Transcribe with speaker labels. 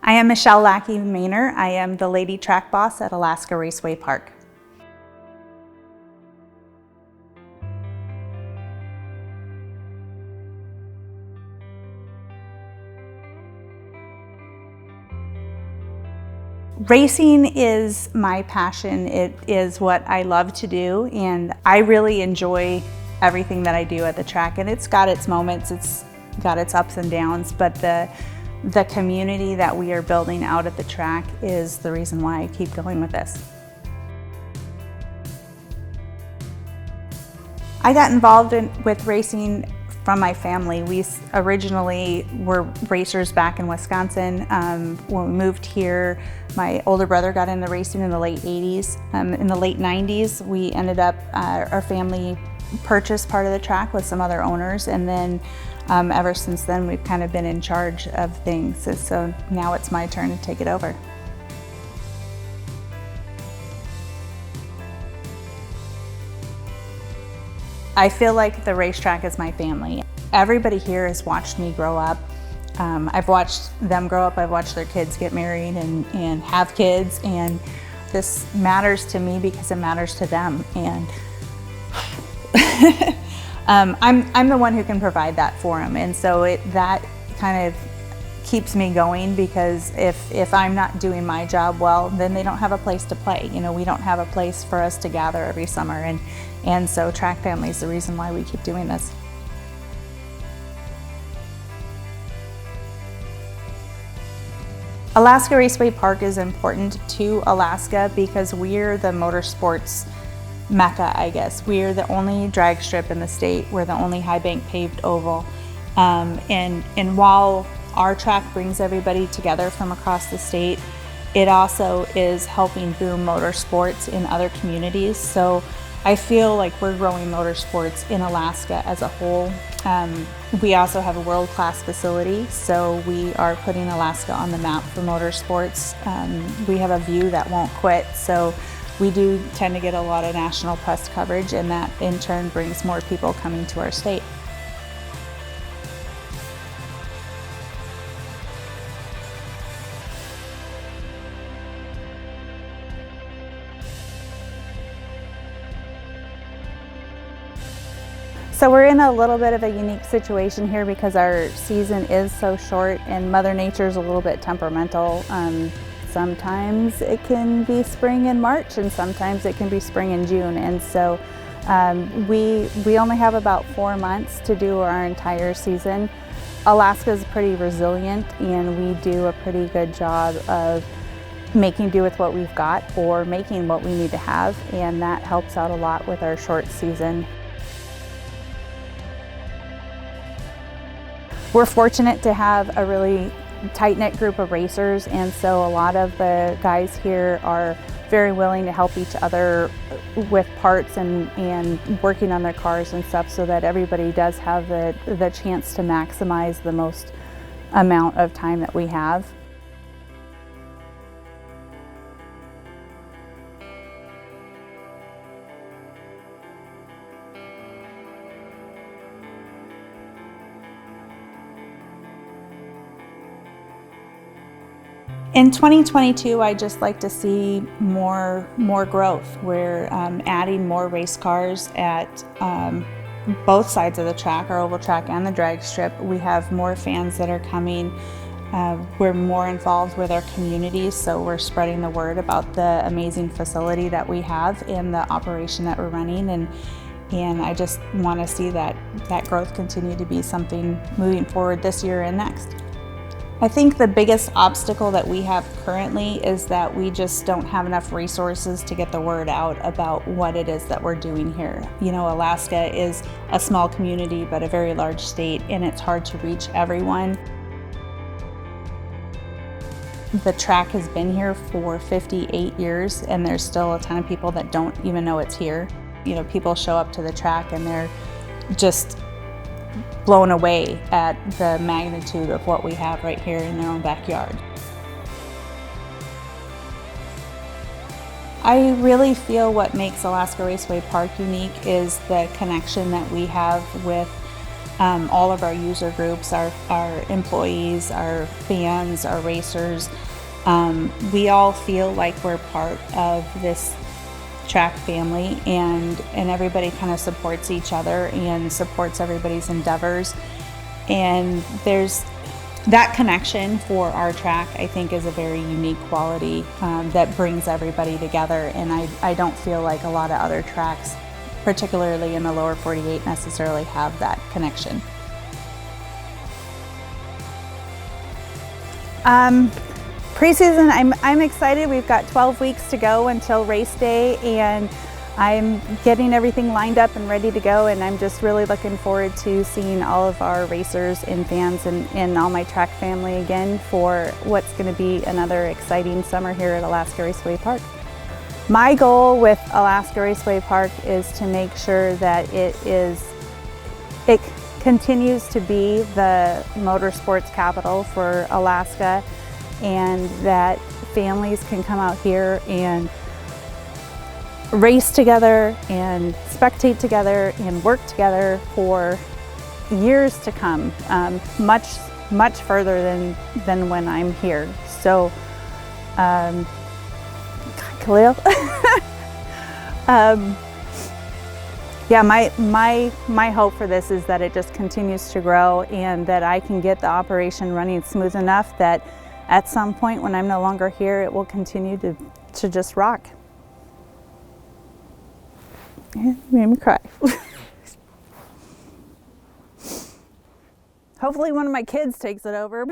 Speaker 1: I am Michelle Lackey Maynor. I am the lady track boss at Alaska Raceway Park. Racing is my passion. It is what I love to do, and I really enjoy everything that I do at the track. And it's got its moments, it's got its ups and downs, but the community that we are building out at the track is the reason why I keep going with this. I got involved with racing from my family. We originally were racers back in Wisconsin. When we moved here, my older brother got into racing in the late 80s. In the late 90s, we ended up, our family purchased part of the track with some other owners, and then ever since then we've kind of been in charge of things. So now it's my turn to take it over. I feel like the racetrack is my family. Everybody here has watched me grow up. I've watched them grow up, I've watched their kids get married and have kids, and this matters to me because it matters to them. And I'm the one who can provide that for them, and so that kind of keeps me going, because if I'm not doing my job well, then they don't have a place to play. You know, we don't have a place for us to gather every summer, and so track family is the reason why we keep doing this. Alaska Raceway Park is important to Alaska because we're the motorsports mecca, I guess. We're the only drag strip in the state. We're the only high bank paved oval. And while our track brings everybody together from across the state, it also is helping boom motorsports in other communities. So I feel like we're growing motorsports in Alaska as a whole. We also have a world-class facility, so we are putting Alaska on the map for motorsports. We have a view that won't quit, so we do tend to get a lot of national press coverage, and that in turn brings more people coming to our state. So we're in a little bit of a unique situation here because our season is so short and Mother Nature's a little bit temperamental. Sometimes it can be spring in March and sometimes it can be spring in June. And so we only have about 4 months to do our entire season. Alaska is pretty resilient, and we do a pretty good job of making do with what we've got or making what we need to have, and that helps out a lot with our short season. We're fortunate to have a really tight-knit group of racers, and so a lot of the guys here are very willing to help each other with parts and working on their cars and stuff, so that everybody does have the chance to maximize the most amount of time that we have. In 2022, I just like to see more growth. We're adding more race cars at both sides of the track, our oval track and the drag strip. We have more fans that are coming. We're more involved with our communities, so we're spreading the word about the amazing facility that we have and the operation that we're running. And I just want to see that growth continue to be something moving forward this year and next. I think the biggest obstacle that we have currently is that we just don't have enough resources to get the word out about what it is that we're doing here. You know, Alaska is a small community but a very large state, and it's hard to reach everyone. The track has been here for 58 years, and there's still a ton of people that don't even know it's here. You know, people show up to the track and they're just blown away at the magnitude of what we have right here in their own backyard. I really feel what makes Alaska Raceway Park unique is the connection that we have with all of our user groups, our employees, our fans, our racers. We all feel like we're part of this track family, and everybody kind of supports each other and supports everybody's endeavors. And there's that connection for our track, I think, is a very unique quality that brings everybody together. And I don't feel like a lot of other tracks, particularly in the lower 48, necessarily have that connection.
Speaker 2: Preseason, I'm excited. We've got 12 weeks to go until race day, and I'm getting everything lined up and ready to go, and I'm just really looking forward to seeing all of our racers and fans and all my track family again for what's going to be another exciting summer here at Alaska Raceway Park. My goal with Alaska Raceway Park is to make sure that it continues to be the motorsports capital for Alaska, and that families can come out here and race together and spectate together and work together for years to come, much further than when I'm here. So, Khalil. Yeah, my hope for this is that it just continues to grow, and that I can get the operation running smooth enough that at some point when I'm no longer here, it will continue to just rock. Yeah, made me cry. Hopefully one of my kids takes it over.